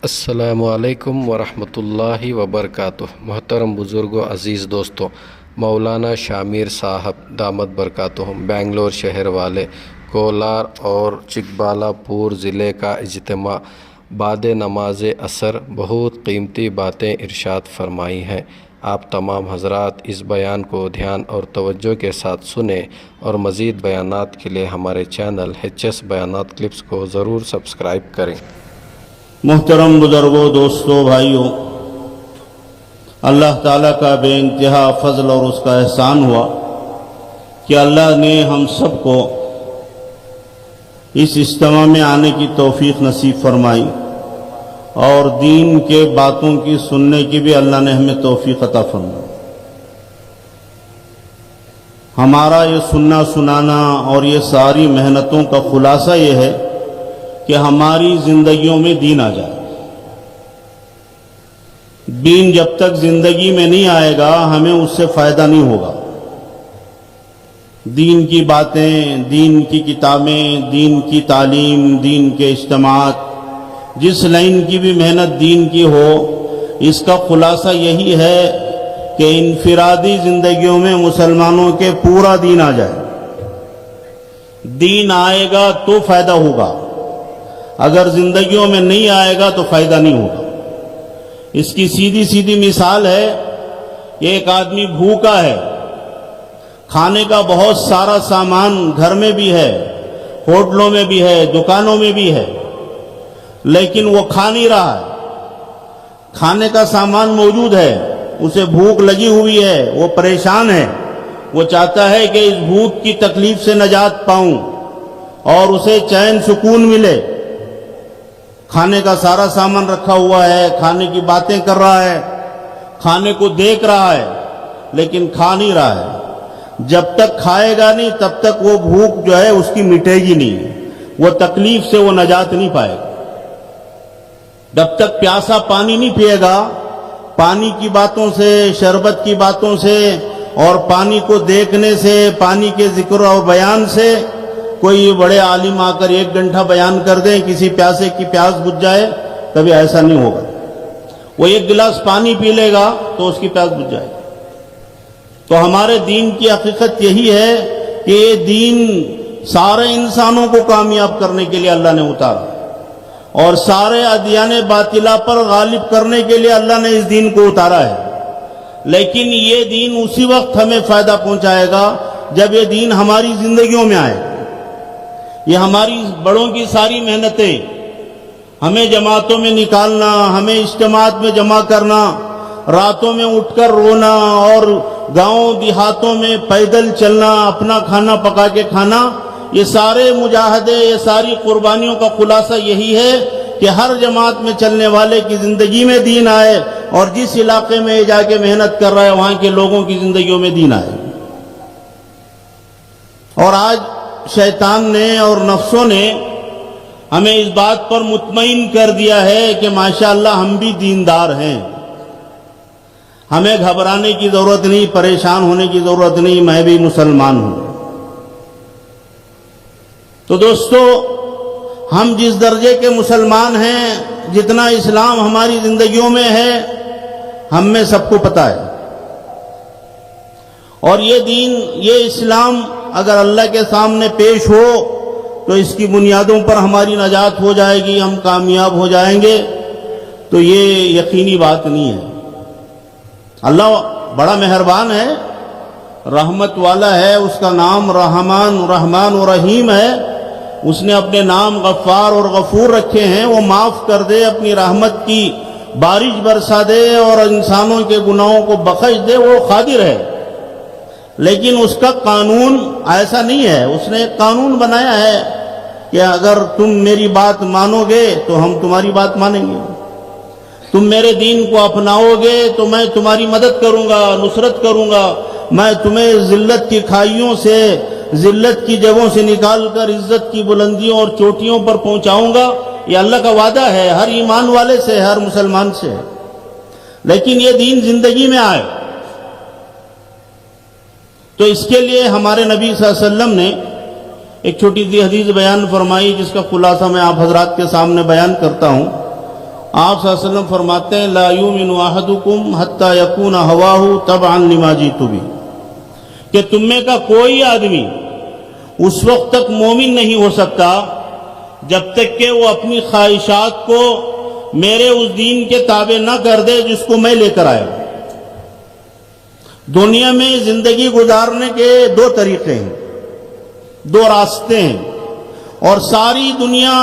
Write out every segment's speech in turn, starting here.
السلام علیکم ورحمۃ اللہ وبرکاتہ۔ محترم بزرگوں، عزیز دوستوں، مولانا شامیر صاحب دامت برکاتہم بنگلور شہر والے کولار اور چکبالہ پور ضلع کا اجتماع بعد نماز عصر بہت قیمتی باتیں ارشاد فرمائی ہیں۔ آپ تمام حضرات اس بیان کو دھیان اور توجہ کے ساتھ سنیں اور مزید بیانات کے لیے ہمارے چینل HS بیانات کلپس کو ضرور سبسکرائب کریں۔ محترم بزرگوں، دوستوں، بھائیوں، اللہ تعالیٰ کا بے انتہا فضل اور اس کا احسان ہوا کہ اللہ نے ہم سب کو اس اجتماع میں آنے کی توفیق نصیب فرمائی اور دین کے باتوں کی سننے کی بھی اللہ نے ہمیں توفیق عطا فرمائی۔ ہمارا یہ سننا سنانا اور یہ ساری محنتوں کا خلاصہ یہ ہے کہ ہماری زندگیوں میں دین آ جائے۔ دین جب تک زندگی میں نہیں آئے گا ہمیں اس سے فائدہ نہیں ہوگا۔ دین کی باتیں، دین کی کتابیں، دین کی تعلیم، دین کے اجتماعات، جس لائن کی بھی محنت دین کی ہو، اس کا خلاصہ یہی ہے کہ انفرادی زندگیوں میں مسلمانوں کے پورا دین آ جائے۔ دین آئے گا تو فائدہ ہوگا، اگر زندگیوں میں نہیں آئے گا تو فائدہ نہیں ہوگا۔ اس کی سیدھی مثال ہے کہ ایک آدمی بھوکا ہے، کھانے کا بہت سارا سامان گھر میں بھی ہے، ہوٹلوں میں بھی ہے، دکانوں میں بھی ہے، لیکن وہ کھا نہیں رہا ہے۔ کھانے کا سامان موجود ہے، اسے بھوک لگی ہوئی ہے، وہ پریشان ہے، وہ چاہتا ہے کہ اس بھوک کی تکلیف سے نجات پاؤں اور اسے چین سکون ملے۔ کھانے کا سارا سامان رکھا ہوا ہے، کھانے کی باتیں کر رہا ہے، کھانے کو دیکھ رہا ہے، لیکن کھا نہیں رہا ہے۔ جب تک کھائے گا نہیں تب تک وہ بھوک جو ہے اس کی مٹے گی نہیں، وہ تکلیف سے وہ نجات نہیں پائے گا۔ جب تک پیاسا پانی نہیں پیے گا، پانی کی باتوں سے، شربت کی باتوں سے اور پانی کو دیکھنے سے، پانی کے ذکر اور بیان سے، کوئی بڑے عالم آ کر 1 گھنٹہ بیان کر دیں کسی پیاسے کی پیاس بجھ جائے، کبھی ایسا نہیں ہوگا۔ وہ 1 گلاس پانی پی لے گا تو اس کی پیاس بجھ جائے گی۔ تو ہمارے دین کی حقیقت یہی ہے کہ یہ دین سارے انسانوں کو کامیاب کرنے کے لیے اللہ نے اتارا اور سارے ادیان باطلہ پر غالب کرنے کے لیے اللہ نے اس دین کو اتارا ہے۔ لیکن یہ دین اسی وقت ہمیں فائدہ پہنچائے گا جب یہ دین ہماری زندگیوں میں آئے۔ یہ ہماری بڑوں کی ساری محنتیں، ہمیں جماعتوں میں نکالنا، ہمیں اجتماعات میں جمع کرنا، راتوں میں اٹھ کر رونا اور گاؤں دیہاتوں میں پیدل چلنا، اپنا کھانا پکا کے کھانا، یہ سارے مجاہدے، یہ ساری قربانیوں کا خلاصہ یہی ہے کہ ہر جماعت میں چلنے والے کی زندگی میں دین آئے اور جس علاقے میں جا کے محنت کر رہا ہے وہاں کے لوگوں کی زندگیوں میں دین آئے۔ اور آج شیطان نے اور نفسوں نے ہمیں اس بات پر مطمئن کر دیا ہے کہ ماشاءاللہ ہم بھی دیندار ہیں، ہمیں گھبرانے کی ضرورت نہیں، پریشان ہونے کی ضرورت نہیں، میں بھی مسلمان ہوں۔ تو دوستو، ہم جس درجے کے مسلمان ہیں، جتنا اسلام ہماری زندگیوں میں ہے، ہم میں سب کو پتہ ہے۔ اور یہ دین، یہ اسلام اگر اللہ کے سامنے پیش ہو تو اس کی بنیادوں پر ہماری نجات ہو جائے گی، ہم کامیاب ہو جائیں گے، تو یہ یقینی بات نہیں ہے۔ اللہ بڑا مہربان ہے، رحمت والا ہے، اس کا نام رحمان و رحیم ہے۔ اس نے اپنے نام غفار اور غفور رکھے ہیں، وہ معاف کر دے، اپنی رحمت کی بارش برسا دے اور انسانوں کے گناہوں کو بخش دے، وہ قادر ہے۔ لیکن اس کا قانون ایسا نہیں ہے، اس نے ایک قانون بنایا ہے کہ اگر تم میری بات مانو گے تو ہم تمہاری بات مانیں گے، تم میرے دین کو اپناؤ گے تو میں تمہاری مدد کروں گا، نصرت کروں گا، میں تمہیں ذلت کی کھائیوں سے، ذلت کی جگہوں سے نکال کر عزت کی بلندیوں اور چوٹیوں پر پہنچاؤں گا۔ یہ اللہ کا وعدہ ہے ہر ایمان والے سے، ہر مسلمان سے۔ لیکن یہ دین زندگی میں آئے تو اس کے لیے ہمارے نبی صلی اللہ علیہ وسلم نے ایک چھوٹی سی حدیث بیان فرمائی جس کا خلاصہ میں آپ حضرات کے سامنے بیان کرتا ہوں۔ آپ صلی اللہ علیہ وسلم فرماتے ہیں لا یؤمن احدکم حتی یکون ہواہ تبعا لما جئت بہ، کہ تم میں کا کوئی آدمی اس وقت تک مومن نہیں ہو سکتا جب تک کہ وہ اپنی خواہشات کو میرے اس دین کے تابع نہ کر دے جس کو میں لے کر آیا ہوں۔ دنیا میں زندگی گزارنے کے دو طریقے ہیں، دو راستے ہیں، اور ساری دنیا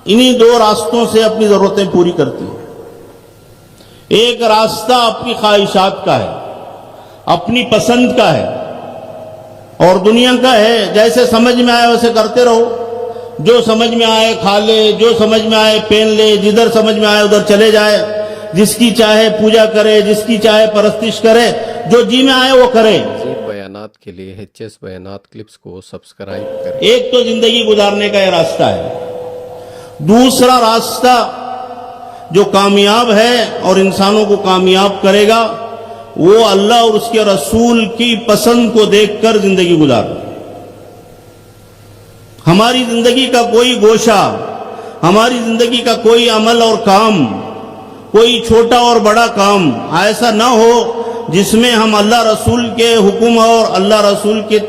انہی دو راستوں سے اپنی ضرورتیں پوری کرتی ہے۔ ایک راستہ اپنی خواہشات کا ہے، اپنی پسند کا ہے، اور دنیا کا ہے جیسے سمجھ میں آئے ویسے کرتے رہو، جو سمجھ میں آئے کھا لے، جو سمجھ میں آئے پہن لے، جدھر سمجھ میں آئے ادھر چلے جائے، جس کی چاہے پوجا کرے، جس کی چاہے پرستش کرے، جو جی میں آئے وہ کرے۔ مزید بیانات کے لیے HS بیانات کلپس کو سبسکرائب کریں۔ ایک تو زندگی گزارنے کا یہ راستہ ہے۔ دوسرا راستہ جو کامیاب ہے اور انسانوں کو کامیاب کرے گا وہ اللہ اور اس کے رسول کی پسند کو دیکھ کر زندگی گزارنا۔ ہماری زندگی کا کوئی گوشہ، ہماری زندگی کا کوئی عمل اور کام، کوئی چھوٹا اور بڑا کام ایسا نہ ہو جس میں ہم اللہ رسول کے حکم اور اللہ رسول کے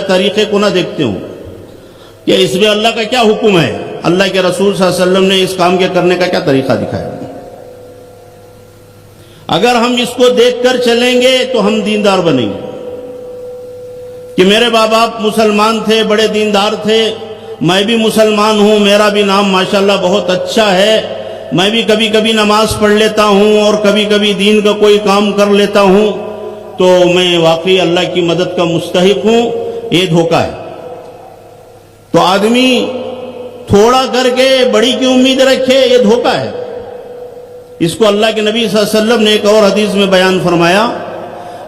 طریقے کو نہ دیکھتے ہوں کہ اس میں اللہ کا کیا حکم ہے، اللہ کے رسول صلی اللہ علیہ وسلم نے اس کام کے کرنے کا کیا طریقہ دکھایا۔ اگر ہم اس کو دیکھ کر چلیں گے تو ہم دیندار بنیں گے کہ میرے باپ باپ مسلمان تھے، بڑے دیندار تھے، میں بھی مسلمان ہوں، میرا بھی نام ماشاءاللہ بہت اچھا ہے، میں بھی کبھی کبھی نماز پڑھ لیتا ہوں اور کبھی کبھی دین کا کوئی کام کر لیتا ہوں، تو میں واقعی اللہ کی مدد کا مستحق ہوں۔ یہ دھوکہ ہے۔ تو آدمی تھوڑا کر کے بڑی کی امید رکھے، یہ دھوکہ ہے۔ اس کو اللہ کے نبی صلی اللہ علیہ وسلم نے ایک اور حدیث میں بیان فرمایا،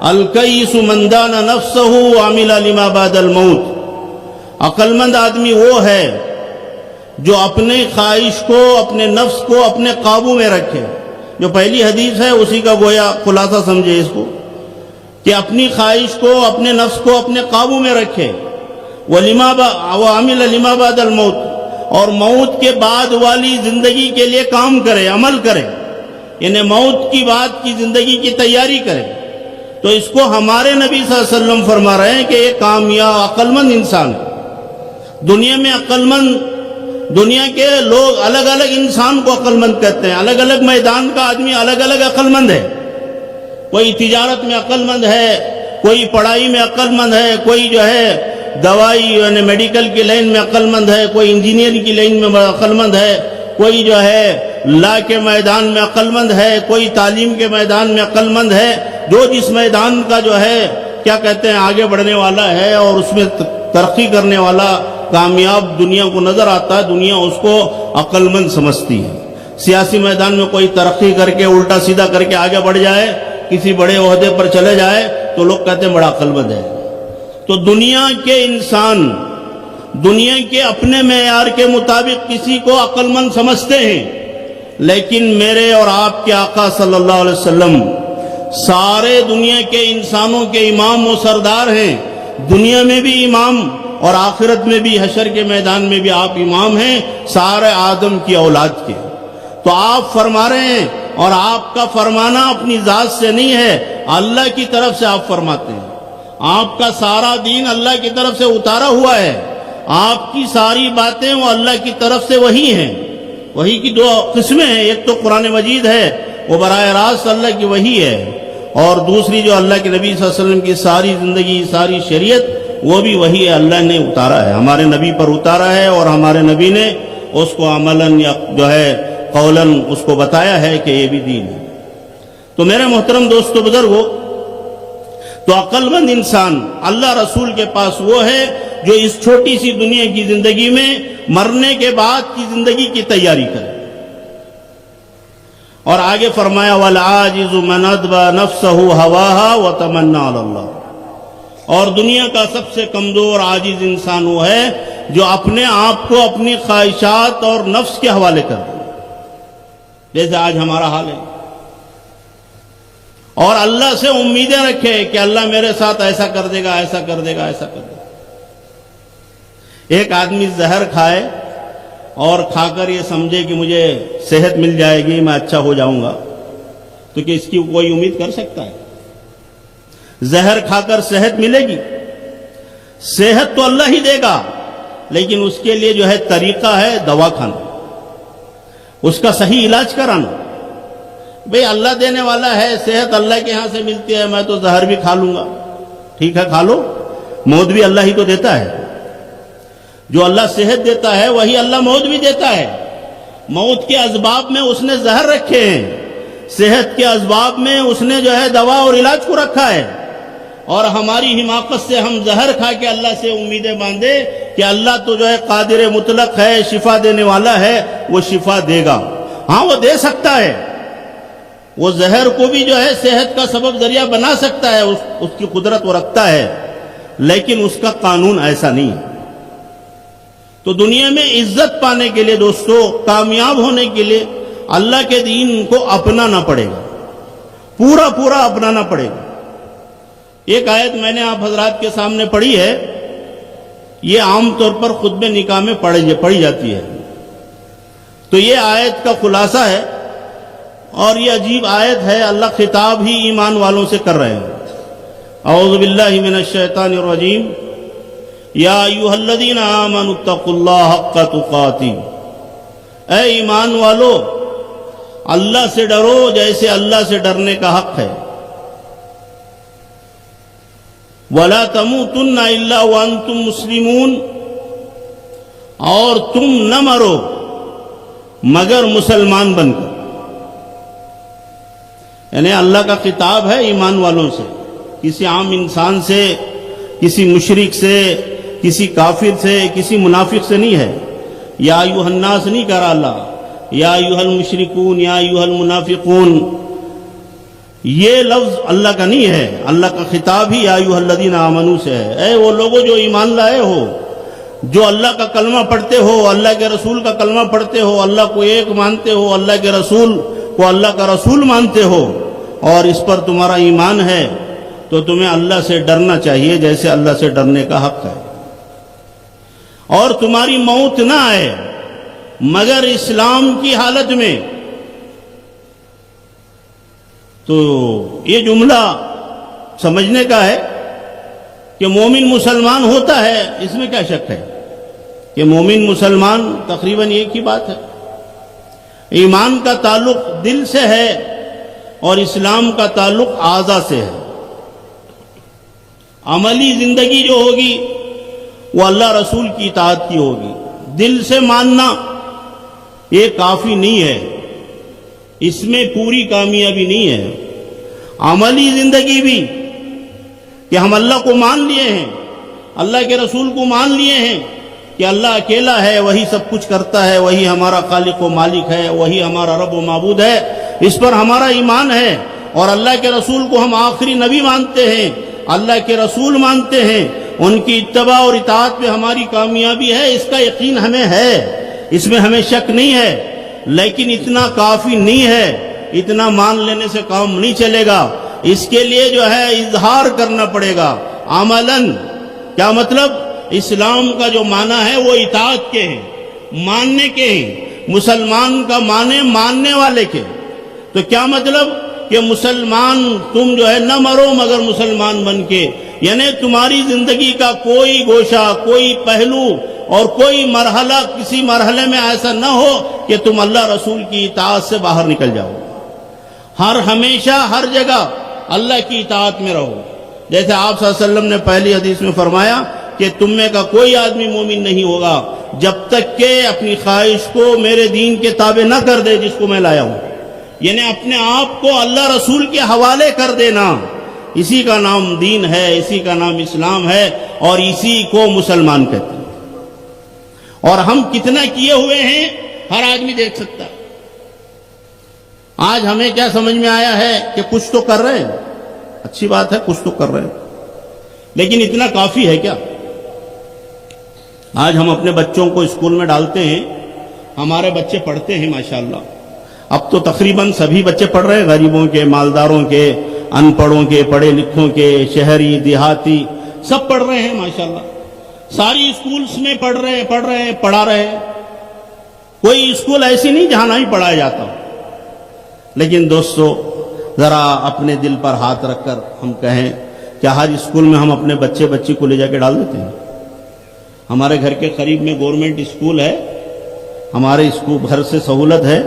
الکیس من دان نفسہ وعمل لما بعد الموت۔ عقل مند آدمی وہ ہے جو اپنے خواہش کو، اپنے نفس کو اپنے قابو میں رکھے۔ جو پہلی حدیث ہے اسی کا گویا خلاصہ سمجھے اس کو، کہ اپنی خواہش کو، اپنے نفس کو اپنے قابو میں رکھے، وعمل لما بعد الموت، اور موت کے بعد والی زندگی کے لیے کام کرے، عمل کرے، یعنی موت کی بعد کی زندگی کی تیاری کرے۔ تو اس کو ہمارے نبی صلی اللہ علیہ وسلم فرما رہے ہیں کہ یہ کامیاب عقل مند انسان ہے۔ دنیا میں عقل مند، دنیا کے لوگ الگ الگ انسان کو عقل مند کہتے ہیں، الگ الگ میدان کا آدمی الگ الگ عقل مند ہے۔ کوئی تجارت میں عقل مند ہے، کوئی پڑھائی میں عقل مند ہے، کوئی جو ہے دوائی یعنی میڈیکل کی لائن میں عقل مند ہے، کوئی انجینئرنگ کی لائن میں عقل مند ہے، کوئی جو ہے لا کے میدان میں عقل مند ہے، کوئی تعلیم کے میدان میں عقل مند ہے۔ جو جس میدان کا جو ہے کیا کہتے ہیں آگے بڑھنے والا ہے اور اس میں ترقی کرنے والا کامیاب دنیا کو نظر آتا ہے، دنیا اس کو عقل مند سمجھتی ہے۔ سیاسی میدان میں کوئی ترقی کر کے الٹا سیدھا کر کے آگے بڑھ جائے، کسی بڑے عہدے پر چلے جائے تو لوگ کہتے ہیں بڑا عقل مند ہے۔ تو دنیا کے انسان دنیا کے اپنے معیار کے مطابق کسی کو عقل مند سمجھتے ہیں، لیکن میرے اور آپ کے آقا صلی اللہ علیہ وسلم سارے دنیا کے انسانوں کے امام و سردار ہیں، دنیا میں بھی امام اور آخرت میں بھی، حشر کے میدان میں بھی آپ امام ہیں سارے آدم کی اولاد کے۔ تو آپ فرما رہے ہیں، اور آپ کا فرمانا اپنی ذات سے نہیں ہے، اللہ کی طرف سے آپ فرماتے ہیں۔ آپ کا سارا دین اللہ کی طرف سے اتارا ہوا ہے، آپ کی ساری باتیں وہ اللہ کی طرف سے وہی ہیں۔ وہی کی دو قسمیں ہیں، ایک تو قرآن مجید ہے، وہ براہ راست اللہ کی وحی ہے، اور دوسری جو اللہ کے نبی صلی اللہ علیہ وسلم کی ساری زندگی، ساری شریعت، وہ بھی وہی ہے، اللہ نے اتارا ہے، ہمارے نبی پر اتارا ہے، اور ہمارے نبی نے اس کو عملاً یا جو ہے قولاً اس کو بتایا ہے کہ یہ بھی دین ہے۔ تو میرے محترم دوستو بزرگو، تو عقل مند انسان اللہ رسول کے پاس وہ ہے جو اس چھوٹی سی دنیا کی زندگی میں مرنے کے بعد کی زندگی کی تیاری کرے۔ اور آگے فرمایا وَالْعَاجِزُ مَنْ أَتْبَعَ نَفْسَهُ هَوَاهَا وَتَمَنَّى عَلَى اللَّهِ، اور دنیا کا سب سے کمزور عاجز انسان وہ ہے جو اپنے آپ کو اپنی خواہشات اور نفس کے حوالے کر دے، جیسے آج ہمارا حال ہے، اور اللہ سے امیدیں رکھے کہ اللہ میرے ساتھ ایسا کر دے گا، ایسا کر دے گا، ایسا کر دے گا۔ ایک آدمی زہر کھائے اور کھا کر یہ سمجھے کہ مجھے صحت مل جائے گی، میں اچھا ہو جاؤں گا، تو کہ اس کی کوئی امید کر سکتا ہے؟ زہر کھا کر صحت ملے گی؟ صحت تو اللہ ہی دے گا، لیکن اس کے لیے جو ہے طریقہ ہے دوا کھانا، اس کا صحیح علاج کرانا۔ بھئی اللہ دینے والا ہے، صحت اللہ کے ہاں سے ملتی ہے، میں تو زہر بھی کھا لوں گا، ٹھیک ہے کھا لو، موت بھی اللہ ہی تو دیتا ہے۔ جو اللہ صحت دیتا ہے وہی اللہ موت بھی دیتا ہے۔ موت کے اسباب میں اس نے زہر رکھے ہیں، صحت کے اسباب میں اس نے جو ہے دوا اور علاج کو رکھا ہے، اور ہماری حماقت سے ہم زہر کھا کے اللہ سے امیدیں باندھے کہ اللہ تو جو ہے قادر مطلق ہے، شفا دینے والا ہے، وہ شفا دے گا۔ ہاں وہ دے سکتا ہے، وہ زہر کو بھی جو ہے صحت کا سبب ذریعہ بنا سکتا ہے، اس کی قدرت وہ رکھتا ہے، لیکن اس کا قانون ایسا نہیں ہے۔ تو دنیا میں عزت پانے کے لیے دوستو، کامیاب ہونے کے لیے اللہ کے دین کو اپنانا پڑے گا، پورا پورا اپنانا پڑے گا۔ ایک آیت میں نے آپ حضرات کے سامنے پڑھی ہے، یہ عام طور پر خطبے نکاح میں پڑھی جاتی ہے، تو یہ آیت کا خلاصہ ہے، اور یہ عجیب آیت ہے، اللہ خطاب ہی ایمان والوں سے کر رہے ہیں۔ اعوذ باللہ من الشیطان الرجیم، یا ایھا الذین آمنوا اتقوا اللہ حق تقاتہ، اے ایمان والو اللہ سے ڈرو جیسے اللہ سے ڈرنے کا حق ہے۔ وَلَا تَمُوتُنَّ إِلَّا وَأَنْتُمْ مُسْلِمُونَ، اور تم نہ مرو مگر مسلمان بن کر۔ یعنی اللہ کا خطاب ہے ایمان والوں سے، کسی عام انسان سے، کسی مشرک سے، کسی کافر سے، کسی منافق سے نہیں ہے۔ یا ایھا الناس نہیں کہا اللہ، یا ایھا المشرکون، یا ایھا المنافقون، یہ لفظ اللہ کا نہیں ہے، اللہ کا خطاب ہی یا ایھا الذین آمنوا سے ہے۔ اے وہ لوگوں جو ایمان لائے ہو، جو اللہ کا کلمہ پڑھتے ہو، اللہ کے رسول کا کلمہ پڑھتے ہو، اللہ کو ایک مانتے ہو، اللہ کے رسول کو اللہ کا رسول مانتے ہو، اور اس پر تمہارا ایمان ہے، تو تمہیں اللہ سے ڈرنا چاہیے جیسے اللہ سے ڈرنے کا حق ہے۔ اور تمہاری موت نہ آئے مگر اسلام کی حالت میں۔ تو یہ جملہ سمجھنے کا ہے کہ مومن مسلمان ہوتا ہے، اس میں کیا شک ہے کہ مومن مسلمان تقریباً ایک ہی بات ہے۔ ایمان کا تعلق دل سے ہے اور اسلام کا تعلق اعضاء سے ہے۔ عملی زندگی جو ہوگی وہ اللہ رسول کی اطاعت کی ہوگی۔ دل سے ماننا یہ کافی نہیں ہے، اس میں پوری کامیابی نہیں ہے۔ عملی زندگی بھی کہ ہم اللہ کو مان لیے ہیں، اللہ کے رسول کو مان لیے ہیں کہ اللہ اکیلا ہے، وہی سب کچھ کرتا ہے، وہی ہمارا خالق و مالک ہے، وہی ہمارا رب و معبود ہے، اس پر ہمارا ایمان ہے، اور اللہ کے رسول کو ہم آخری نبی مانتے ہیں، اللہ کے رسول مانتے ہیں، ان کی اتباع اور اطاعت پہ ہماری کامیابی ہے، اس کا یقین ہمیں ہے، اس میں ہمیں شک نہیں ہے۔ لیکن اتنا کافی نہیں ہے، اتنا مان لینے سے کام نہیں چلے گا، اس کے لیے جو ہے اظہار کرنا پڑے گا عملاً۔ کیا مطلب؟ اسلام کا جو معنی ہے وہ اطاعت کے ہیں، ماننے کے ہیں۔ مسلمان کا معنی ماننے والے کے۔ تو کیا مطلب کہ مسلمان تم جو ہے نہ مرو مگر مسلمان بن کے، یعنی تمہاری زندگی کا کوئی گوشہ، کوئی پہلو اور کوئی مرحلہ، کسی مرحلے میں ایسا نہ ہو کہ تم اللہ رسول کی اطاعت سے باہر نکل جاؤ۔ ہمیشہ ہر جگہ اللہ کی اطاعت میں رہو۔ جیسے آپ صلی اللہ علیہ وسلم نے پہلی حدیث میں فرمایا کہ تم میں کا کوئی آدمی مومن نہیں ہوگا جب تک کہ اپنی خواہش کو میرے دین کے تابع نہ کر دے جس کو میں لایا ہوں، یعنی اپنے آپ کو اللہ رسول کے حوالے کر دینا، اسی کا نام دین ہے، اسی کا نام اسلام ہے، اور اسی کو مسلمان کہتے ہیں۔ اور ہم کتنا کیے ہوئے ہیں ہر آدمی دیکھ سکتا ہے۔ آج ہمیں کیا سمجھ میں آیا ہے کہ کچھ تو کر رہے ہیں، اچھی بات ہے کچھ تو کر رہے ہیں، لیکن اتنا کافی ہے کیا؟ آج ہم اپنے بچوں کو اسکول میں ڈالتے ہیں، ہمارے بچے پڑھتے ہیں ماشاءاللہ، اب تو تقریباً سبھی بچے پڑھ رہے ہیں، غریبوں کے، مالداروں کے، ان پڑھوں کے، پڑھے لکھوں کے، شہری دیہاتی، سب پڑھ رہے ہیں ماشاءاللہ، ساری اسکولز میں پڑھا رہے ہیں۔ کوئی اسکول ایسی نہیں جہاں نہیں پڑھایا جاتا. لیکن دوستو ذرا اپنے دل پر ہاتھ رکھ کر ہم کہیں کیا ہر اسکول میں ہم اپنے بچی کو لے جا کے ڈال دیتے ہیں؟ ہمارے گھر کے قریب میں گورنمنٹ اسکول ہے, ہمارے اسکول گھر سے سہولت ہے,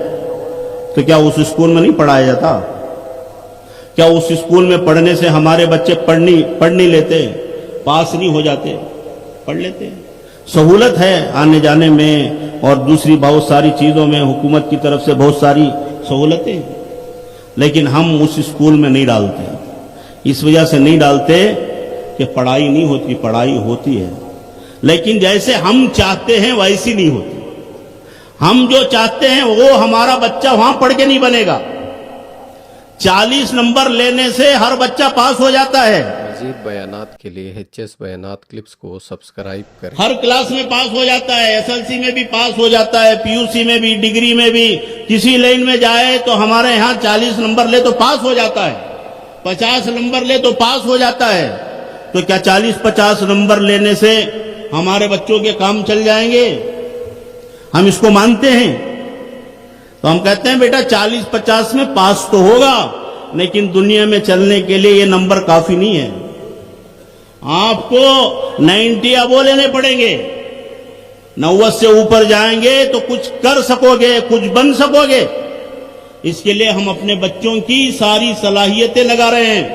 تو کیا اس اسکول میں نہیں پڑھایا جاتا؟ کیا اس اسکول میں پڑھنے سے ہمارے بچے پڑھ نہیں لیتے, پاس نہیں ہو جاتے؟ پڑھ لیتے. سہولت ہے آنے جانے میں اور دوسری بہت ساری چیزوں میں, حکومت کی طرف سے بہت ساری سہولتیں, لیکن ہم اس اسکول میں نہیں ڈالتے. اس وجہ سے نہیں ڈالتے کہ پڑھائی نہیں ہوتی, پڑھائی ہوتی ہے لیکن جیسے ہم چاہتے ہیں ویسی نہیں ہوتی. ہم جو چاہتے ہیں وہ ہمارا بچہ وہاں پڑھ کے نہیں بنے گا. 40 نمبر لینے سے ہر بچہ پاس ہو جاتا ہے. مزید بیانات کے لیے HS بیانات کلپس کو سبسکرائب کریں. ہر کلاس میں پاس ہو جاتا ہے, SLC میں بھی پاس ہو جاتا ہے, PUC میں بھی, ڈگری میں بھی. کسی لائن میں جائے تو ہمارے ہاں 40 نمبر لے تو پاس ہو جاتا ہے, 50 نمبر لے تو پاس ہو جاتا ہے. تو کیا 40-50 نمبر لینے سے ہمارے بچوں کے کام چل جائیں گے؟ ہم اس کو مانتے ہیں. تو ہم کہتے ہیں بیٹا 40-50 میں پاس تو ہوگا, لیکن دنیا میں چلنے کے لیے یہ نمبر کافی نہیں ہے. آپ کو 90 ابو لینے پڑیں گے. 90 سے اوپر جائیں گے تو کچھ کر سکو گے, کچھ بن سکو گے. اس کے لیے ہم اپنے بچوں کی ساری صلاحیتیں لگا رہے ہیں,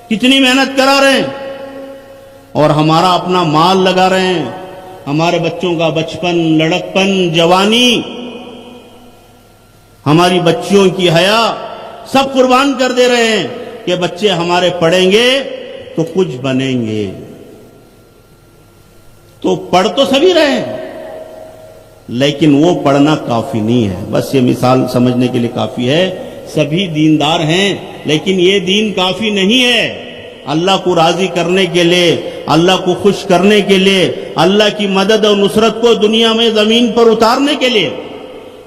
کتنی محنت کرا رہے ہیں, اور ہمارا اپنا مال لگا رہے ہیں. ہمارے بچوں کا بچپن, لڑکپن, جوانی, ہماری بچیوں کی حیا سب قربان کر دے رہے ہیں کہ بچے ہمارے پڑھیں گے تو کچھ بنیں گے. تو پڑھ تو سبھی رہے ہیں, لیکن وہ پڑھنا کافی نہیں ہے. بس یہ مثال سمجھنے کے لیے کافی ہے. سبھی دیندار ہیں لیکن یہ دین کافی نہیں ہے. اللہ کو راضی کرنے کے لیے, اللہ کو خوش کرنے کے لیے, اللہ کی مدد اور نصرت کو دنیا میں زمین پر اتارنے کے لیے,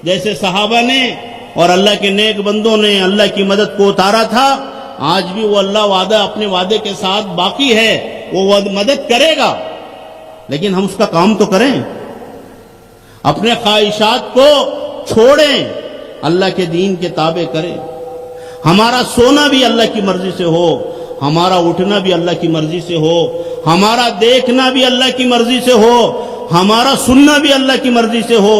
جیسے صحابہ نے اور اللہ کے نیک بندوں نے اللہ کی مدد کو اتارا تھا, آج بھی وہ اللہ وعدہ اپنے وعدے کے ساتھ باقی ہے. وہ مدد کرے گا, لیکن ہم اس کا کام تو کریں. اپنے خواہشات کو چھوڑیں, اللہ کے دین کے تابع کریں. ہمارا سونا بھی اللہ کی مرضی سے ہو, ہمارا اٹھنا بھی اللہ کی مرضی سے ہو, ہمارا دیکھنا بھی اللہ کی مرضی سے ہو, ہمارا سننا بھی اللہ کی مرضی سے ہو,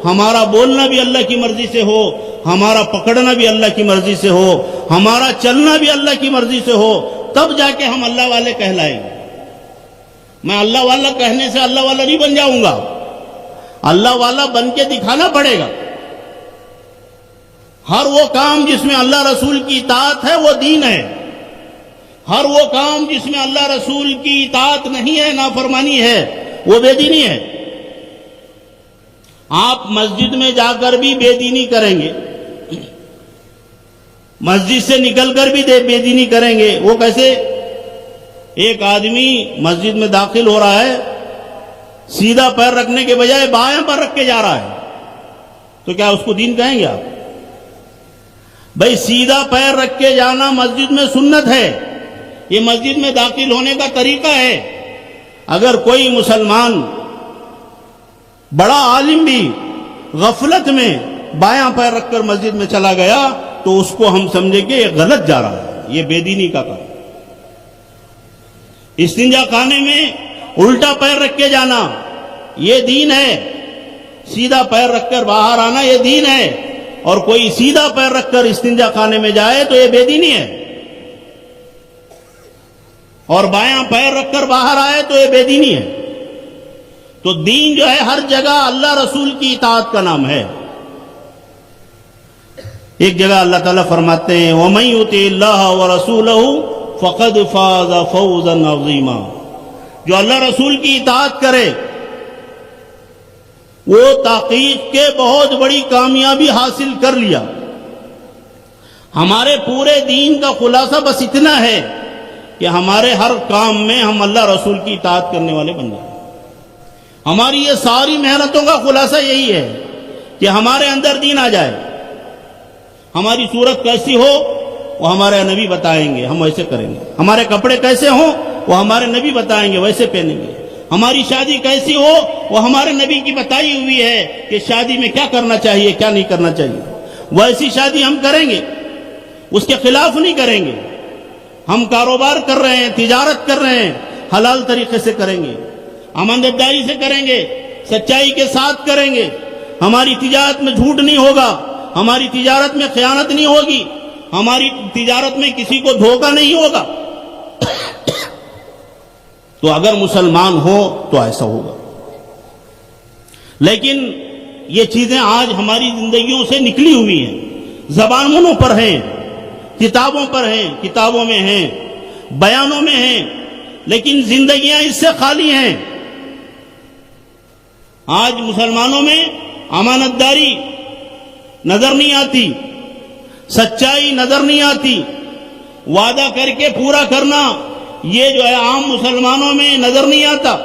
ہمارا بولنا بھی اللہ کی مرضی سے ہو, ہمارا پکڑنا بھی اللہ کی مرضی سے ہو, ہمارا چلنا بھی اللہ کی مرضی سے ہو. تب جا کے ہم اللہ والے کہلائیں گے. میں اللہ والا کہنے سے اللہ والا نہیں بن جاؤں گا, اللہ والا بن کے دکھانا پڑے گا. ہر وہ کام جس میں اللہ رسول کی اطاعت ہے وہ دین ہے. ہر وہ کام جس میں اللہ رسول کی اطاعت نہیں ہے, نافرمانی ہے, وہ بے دینی ہے. آپ مسجد میں جا کر بھی بے دینی کریں گے, مسجد سے نکل کر بھی بے دینی کریں گے. وہ کیسے؟ ایک آدمی مسجد میں داخل ہو رہا ہے, سیدھا پیر رکھنے کے بجائے بائیں پر رکھ کے جا رہا ہے, تو کیا اس کو دین کہیں گے آپ؟ بھائی سیدھا پیر رکھ کے جانا مسجد میں سنت ہے, یہ مسجد میں داخل ہونے کا طریقہ ہے. اگر کوئی مسلمان بڑا عالم بھی غفلت میں بایاں پیر رکھ کر مسجد میں چلا گیا تو اس کو ہم سمجھیں کہ یہ غلط جا رہا ہے, یہ بے دینی کا کام. استنجا خانے میں الٹا پیر رکھ کے جانا یہ دین ہے, سیدھا پیر رکھ کر باہر آنا یہ دین ہے. اور کوئی سیدھا پیر رکھ کر استنجا خانے میں جائے تو یہ بے دینی ہے, اور بایاں پیر رکھ کر باہر آئے تو یہ بے دینی ہے. تو دین جو ہے ہر جگہ اللہ رسول کی اطاعت کا نام ہے. ایک جگہ اللہ تعالیٰ فرماتے ہیں وَمَن يُطِعِ اللَّهَ وَرَسُولَهُ فَقَدْ فَازَ فَوْزًا عَظِيمًا. جو اللہ رسول کی اطاعت کرے وہ تحقیق کے بہت بڑی کامیابی حاصل کر لیا. ہمارے پورے دین کا خلاصہ بس اتنا ہے کہ ہمارے ہر کام میں ہم اللہ رسول کی اطاعت کرنے والے بن جائیں. ہماری یہ ساری محنتوں کا خلاصہ یہی ہے کہ ہمارے اندر دین آ جائے. ہماری صورت کیسی ہو وہ ہمارے نبی بتائیں گے, ہم ویسے کریں گے. ہمارے کپڑے کیسے ہوں وہ ہمارے نبی بتائیں گے, ویسے پہنیں گے. ہماری شادی کیسی ہو وہ ہمارے نبی کی بتائی ہوئی ہے کہ شادی میں کیا کرنا چاہیے کیا نہیں کرنا چاہیے. ویسی شادی ہم کریں گے, اس کے خلاف نہیں کریں گے. ہم کاروبار کر رہے ہیں, تجارت کر رہے ہیں, حلال طریقے سے کریں گے, امانتداری سے کریں گے, سچائی کے ساتھ کریں گے. ہماری تجارت میں جھوٹ نہیں ہوگا, ہماری تجارت میں خیانت نہیں ہوگی, ہماری تجارت میں کسی کو دھوکہ نہیں ہوگا. تو اگر مسلمان ہو تو ایسا ہوگا. لیکن یہ چیزیں آج ہماری زندگیوں سے نکلی ہوئی ہیں, زبانوں پر ہیں, کتابوں پر ہیں, کتابوں میں ہیں, بیانوں میں ہیں, لیکن زندگیاں اس سے خالی ہیں. آج مسلمانوں میں امانت داری نظر نہیں آتی, سچائی نظر نہیں آتی, وعدہ کر کے پورا کرنا یہ جو ہے عام مسلمانوں میں نظر نہیں آتا.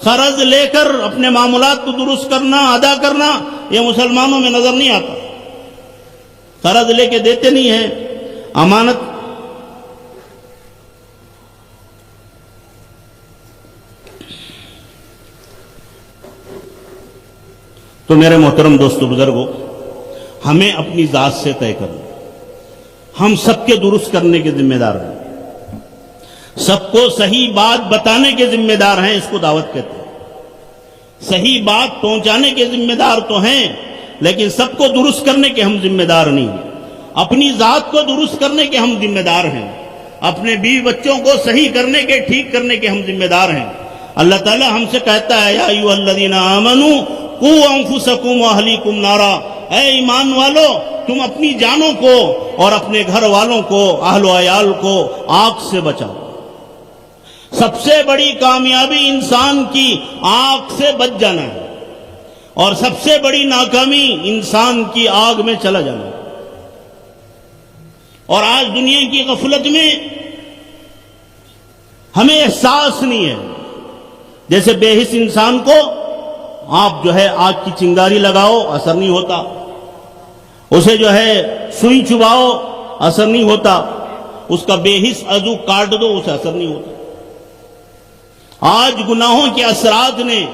قرض لے کر اپنے معاملات کو درست کرنا, ادا کرنا, یہ مسلمانوں میں نظر نہیں آتا. قرض لے کے دیتے نہیں ہیں, امانت. تو میرے محترم دوستو بزرگوں, ہمیں اپنی ذات سے طے کرنا, ہم سب کے درست کرنے کے ذمہ دار ہیں, سب کو صحیح بات بتانے کے ذمہ دار ہیں. اس کو دعوت کہتے ہیں. صحیح بات پہنچانے کے ذمہ دار تو ہیں, لیکن سب کو درست کرنے کے ہم ذمہ دار نہیں ہیں. اپنی ذات کو درست کرنے کے ہم ذمہ دار ہیں, اپنے بیوی بچوں کو صحیح کرنے کے, ٹھیک کرنے کے ہم ذمہ دار ہیں. اللہ تعالیٰ ہم سے کہتا ہے, یا ایھا الذین آمنوا قوا انفسکم واہلیکم نارا, اے ایمان والو تم اپنی جانوں کو اور اپنے گھر والوں کو, اہل و عیال کو آگ سے بچاؤ. سب سے بڑی کامیابی انسان کی آگ سے بچ جانا ہے, اور سب سے بڑی ناکامی انسان کی آگ میں چلا جانا ہے. اور آج دنیا کی غفلت میں ہمیں احساس نہیں ہے. جیسے بے حس انسان کو آپ جو ہے آگ کی چنگاری لگاؤ, اثر نہیں ہوتا. اسے جو ہے سوئی چباؤ, اثر نہیں ہوتا. اس کا بے حس عضو کاٹ دو, اسے اثر نہیں ہوتا. آج گناہوں کے اثرات نے,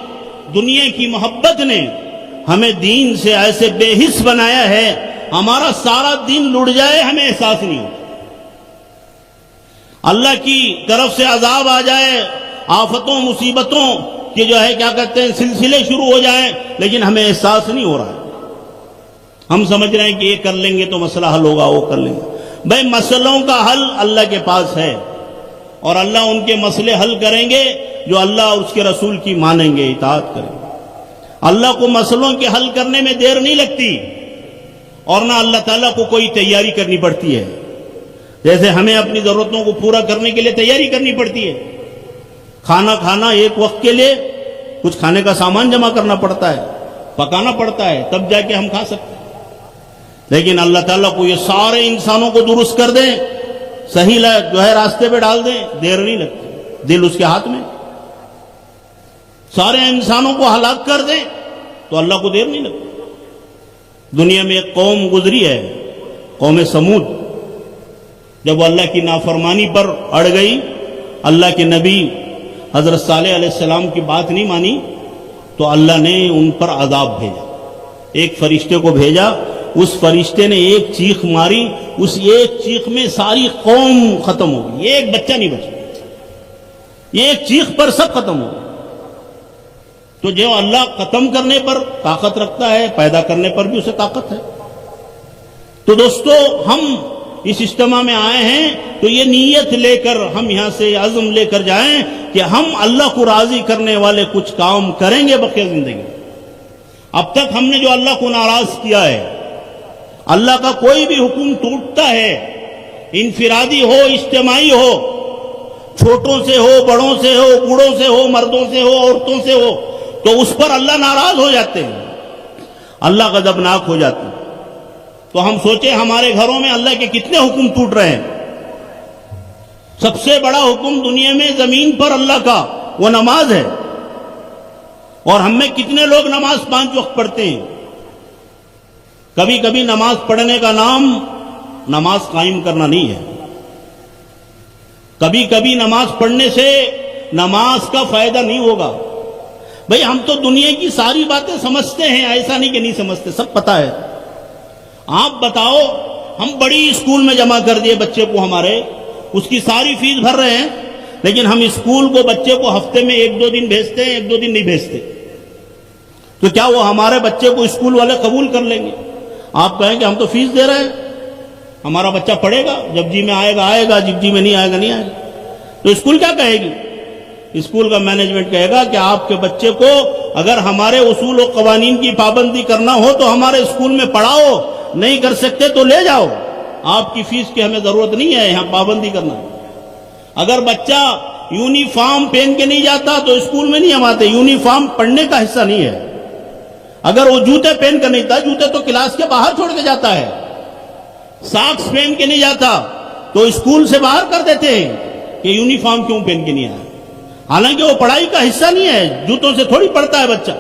دنیا کی محبت نے ہمیں دین سے ایسے بے حس بنایا ہے, ہمارا سارا دن لٹ جائے ہمیں احساس نہیں ہوتا. اللہ کی طرف سے عذاب آ جائے, آفتوں مصیبتوں کہ جو ہے کیا کہتے ہیں سلسلے شروع ہو جائیں, لیکن ہمیں احساس نہیں ہو رہا ہے. ہم سمجھ رہے ہیں کہ یہ کر لیں گے تو مسئلہ حل ہوگا, وہ کر لیں گے. بھائی مسئلوں کا حل اللہ کے پاس ہے, اور اللہ ان کے مسئلے حل کریں گے جو اللہ اور اس کے رسول کی مانیں گے, اطاعت کریں گے. اللہ کو مسئلوں کے حل کرنے میں دیر نہیں لگتی, اور نہ اللہ تعالیٰ کو کوئی تیاری کرنی پڑتی ہے. جیسے ہمیں اپنی ضرورتوں کو پورا کرنے کے لیے تیاری کرنی پڑتی ہے. کھانا کھانا ایک وقت کے لیے کچھ کھانے کا سامان جمع کرنا پڑتا ہے, پکانا پڑتا ہے, تب جا کے ہم کھا سکتے ہیں. لیکن اللہ تعالیٰ کو یہ سارے انسانوں کو درست کر دیں, صحیح جو ہے راستے پہ ڈال دیں, دیر نہیں لگتی. دل اس کے ہاتھ میں. سارے انسانوں کو ہلاک کر دیں تو اللہ کو دیر نہیں لگتی. دنیا میں ایک قوم گزری ہے, قوم سمود. جب وہ اللہ کی نافرمانی پر اڑ گئی, اللہ کے نبی حضرت صالح علیہ السلام کی بات نہیں مانی, تو اللہ نے ان پر عذاب بھیجا. ایک فرشتے کو بھیجا, اس فرشتے نے ایک چیخ ماری, اس ایک چیخ میں ساری قوم ختم ہو گئی, ایک بچہ نہیں بچا. یہ ایک چیخ پر سب ختم ہو گئے. تو جو اللہ ختم کرنے پر طاقت رکھتا ہے, پیدا کرنے پر بھی اسے طاقت ہے. تو دوستو, ہم اس اجتماع میں آئے ہیں تو یہ نیت لے کر, ہم یہاں سے عزم لے کر جائیں کہ ہم اللہ کو راضی کرنے والے کچھ کام کریں گے بقیہ زندگی. اب تک ہم نے جو اللہ کو ناراض کیا ہے, اللہ کا کوئی بھی حکم ٹوٹتا ہے, انفرادی ہو اجتماعی ہو, چھوٹوں سے ہو بڑوں سے ہو, بوڑھوں سے ہو مردوں سے ہو عورتوں سے ہو, تو اس پر اللہ ناراض ہو جاتے ہیں, اللہ غضبناک ہو جاتے ہیں. تو ہم سوچیں ہمارے گھروں میں اللہ کے کتنے حکم ٹوٹ رہے ہیں. سب سے بڑا حکم دنیا میں زمین پر اللہ کا وہ نماز ہے, اور ہم میں کتنے لوگ نماز 5 وقت پڑھتے ہیں. کبھی کبھی نماز پڑھنے کا نام نماز قائم کرنا نہیں ہے. کبھی کبھی نماز پڑھنے سے نماز کا فائدہ نہیں ہوگا. بھئی ہم تو دنیا کی ساری باتیں سمجھتے ہیں, ایسا نہیں کہ نہیں سمجھتے, سب پتا ہے. آپ بتاؤ, ہم بڑی اسکول میں جمع کر دیے بچے کو ہمارے, اس کی ساری فیس بھر رہے ہیں, لیکن ہم اسکول کو بچے کو ہفتے میں 1-2 دن بھیجتے ہیں, 1-2 دن نہیں بھیجتے. تو کیا وہ ہمارے بچے کو اسکول والے قبول کر لیں گے؟ آپ کہیں کہ ہم تو فیس دے رہے ہیں, ہمارا بچہ پڑھے گا, جب جی میں آئے گا آئے گا, جب جی میں نہیں آئے گا نہیں آئے گا. تو اسکول کیا کہے گی؟ اسکول کا مینجمنٹ کہے گا کہ آپ کے بچے کو اگر ہمارے اصول و قوانین کی پابندی کرنا ہو تو ہمارے اسکول میں پڑھاؤ, نہیں کر سکتے تو لے جاؤ, آپ کی فیس کی ہمیں ضرورت نہیں ہے, یہاں پابندی کرنا ہے. اگر بچہ یونیفارم پہن کے نہیں جاتا تو اسکول میں نہیں ہم آتے, یونیفارم پڑھنے کا حصہ نہیں ہے. اگر وہ جوتے پہن کر نہیں تھا, جوتے تو کلاس کے باہر چھوڑ کے جاتا ہے, ساکس پہن کے نہیں جاتا تو اسکول سے باہر کر دیتے ہیں کہ یونیفارم کیوں پہن کے نہیں آیا. حالانکہ وہ پڑھائی کا حصہ نہیں ہے, جوتوں سے تھوڑی پڑھتا ہے بچہ,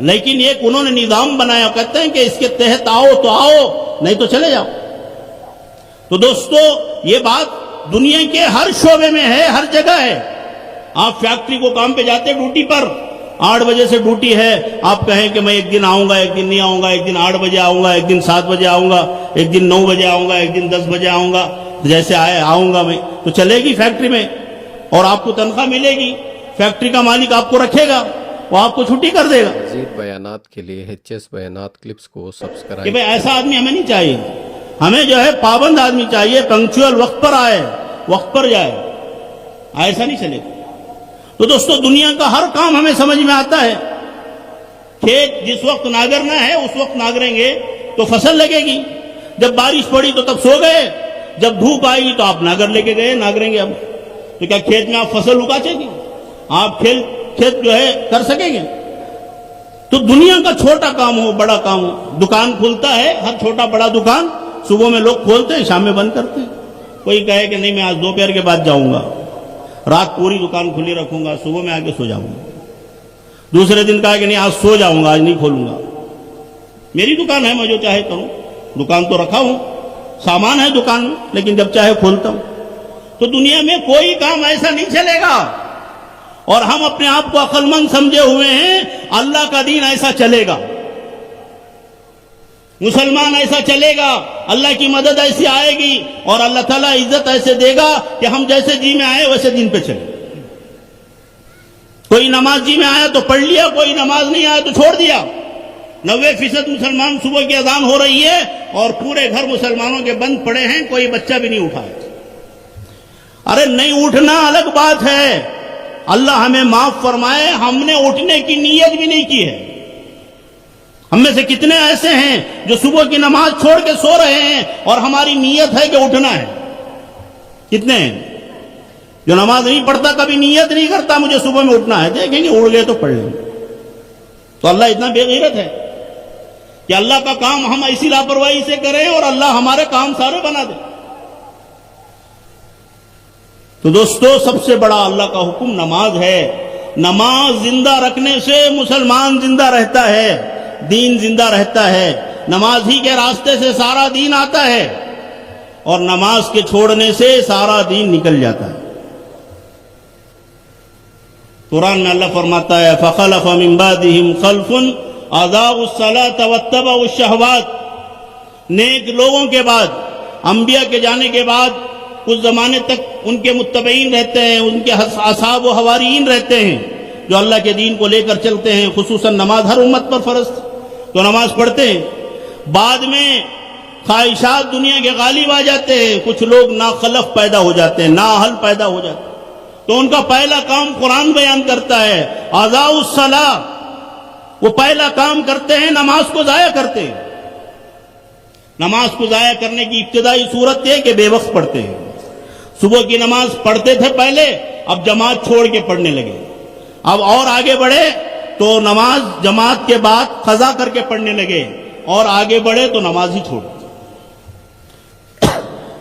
لیکن ایک انہوں نے نظام بنایا, کہتے ہیں کہ اس کے تحت آؤ تو آؤ, نہیں تو چلے جاؤ. تو دوستو, یہ بات دنیا کے ہر شعبے میں ہے, ہر جگہ ہے. آپ فیکٹری کو کام پہ جاتے ڈیوٹی پر, 8 بجے سے ڈیوٹی ہے, آپ کہیں کہ میں ایک دن آؤں گا, ایک دن نہیں آؤں گا, ایک دن 8 بجے آؤں گا, ایک دن 7 بجے آؤں گا, ایک دن 9 بجے آؤں گا, ایک دن 10 بجے آؤں گا, جیسے آؤں گا میں, تو چلے گی فیکٹری میں, اور آپ کو تنخواہ ملے گی. فیکٹری کا مالک آپ کو رکھے گا, وہ آپ کو چھٹی کر دے گا. مزید بیانات کے لیے HS بیانات کلپس کو سبسکرائب. کہ بھئی ایسا آدمی ہمیں نہیں چاہیے, ہمیں جو ہے پابند آدمی چاہیے, پنکچوئل وقت پر آئے, وقت پر جائے, ایسا نہیں چلے گا. تو دوستو, دنیا کا ہر کام ہمیں سمجھ میں آتا ہے. کھیت جس وقت ناگرنا ہے اس وقت ناگریں گے تو فصل لگے گی. جب بارش پڑی تو تب سو گئے, جب دھوپ آئے گی تو آپ ناگر لے کے گئے, ناگریں گے. اب تو کیا کھیت میں آپ فصل اگا گی؟ آپ کھیت جو ہے کر سکیں گے؟ تو دنیا کا چھوٹا کام ہو بڑا کام ہو, دکان کھلتا ہے, ہر چھوٹا بڑا دکان صبح میں لوگ کھولتے ہیں, شام میں بند کرتے ہیں. کوئی کہے کہ نہیں میں آج دوپہر کے بعد جاؤں گا, رات پوری دکان کھلی رکھوں گا, صبح میں آ کے سو جاؤں گا. دوسرے دن کہا کہ نہیں آج سو جاؤں گا, آج نہیں کھولوں گا. میری دکان ہے, میں جو چاہے کروں, دکان تو رکھا ہوں, سامان ہے دکان میں, لیکن جب چاہے کھولتا ہوں. تو دنیا میں کوئی کام ایسا نہیں چلے گا, اور ہم اپنے آپ کو عقل مند سمجھے ہوئے ہیں. اللہ کا دین ایسا چلے گا, مسلمان ایسا چلے گا, اللہ کی مدد ایسی آئے گی, اور اللہ تعالیٰ عزت ایسے دے گا کہ ہم جیسے جی میں آئے ویسے دین پہ چلے. کوئی نماز جی میں آیا تو پڑھ لیا, کوئی نماز نہیں آیا تو چھوڑ دیا. 90% مسلمان صبح کی اذان ہو رہی ہے اور پورے گھر مسلمانوں کے بند پڑے ہیں, کوئی بچہ بھی نہیں اٹھا ہے. ارے نہیں اٹھنا الگ بات ہے, اللہ ہمیں معاف فرمائے, ہم نے اٹھنے کی نیت بھی نہیں کی ہے. ہم میں سے کتنے ایسے ہیں جو صبح کی نماز چھوڑ کے سو رہے ہیں اور ہماری نیت ہے کہ اٹھنا ہے؟ کتنے ہیں جو نماز نہیں پڑھتا, کبھی نیت نہیں کرتا مجھے صبح میں اٹھنا ہے, دیکھیں گے اڑ گئے تو پڑھ لیں گے. تو اللہ اتنا بے غیرت ہے کہ اللہ کا کام ہم ایسی لاپرواہی سے کریں اور اللہ ہمارے کام سارے بنا دے. تو دوستو, سب سے بڑا اللہ کا حکم نماز ہے. نماز زندہ رکھنے سے مسلمان زندہ رہتا ہے, دین زندہ رہتا ہے. نماز ہی کے راستے سے سارا دین آتا ہے, اور نماز کے چھوڑنے سے سارا دین نکل جاتا ہے. قرآن میں اللہ فرماتا ہے, فَخَلَفَ مِن بَعْدِهِمْ خَلْفٌ أَضَاعُوا الصَّلَاةَ وَاتَّبَعُوا الشَّهَوَاتِ. نیک لوگوں کے بعد, انبیاء کے جانے کے بعد کچھ زمانے تک ان کے متبعین رہتے ہیں, ان کے اصحاب و حواریین رہتے ہیں جو اللہ کے دین کو لے کر چلتے ہیں. خصوصاً نماز ہر امت پر فرض تو نماز پڑھتے ہیں. بعد میں خواہشات دنیا کے غالب آ جاتے ہیں, کچھ لوگ ناخلف پیدا ہو جاتے ہیں, نااہل پیدا ہو جاتے ہیں. تو ان کا پہلا کام قرآن بیان کرتا ہے, اضاعوا الصلاۃ. وہ پہلا کام کرتے ہیں, نماز کو ضائع کرتے ہیں. نماز کو ضائع کرنے کی ابتدائی صورت یہ کہ بے وقت پڑھتے ہیں. صبح کی نماز پڑھتے تھے پہلے, اب جماعت چھوڑ کے پڑھنے لگے. اب اور آگے بڑھے تو نماز جماعت کے بعد قضا کر کے پڑھنے لگے, اور آگے بڑھے تو نماز ہی چھوڑ.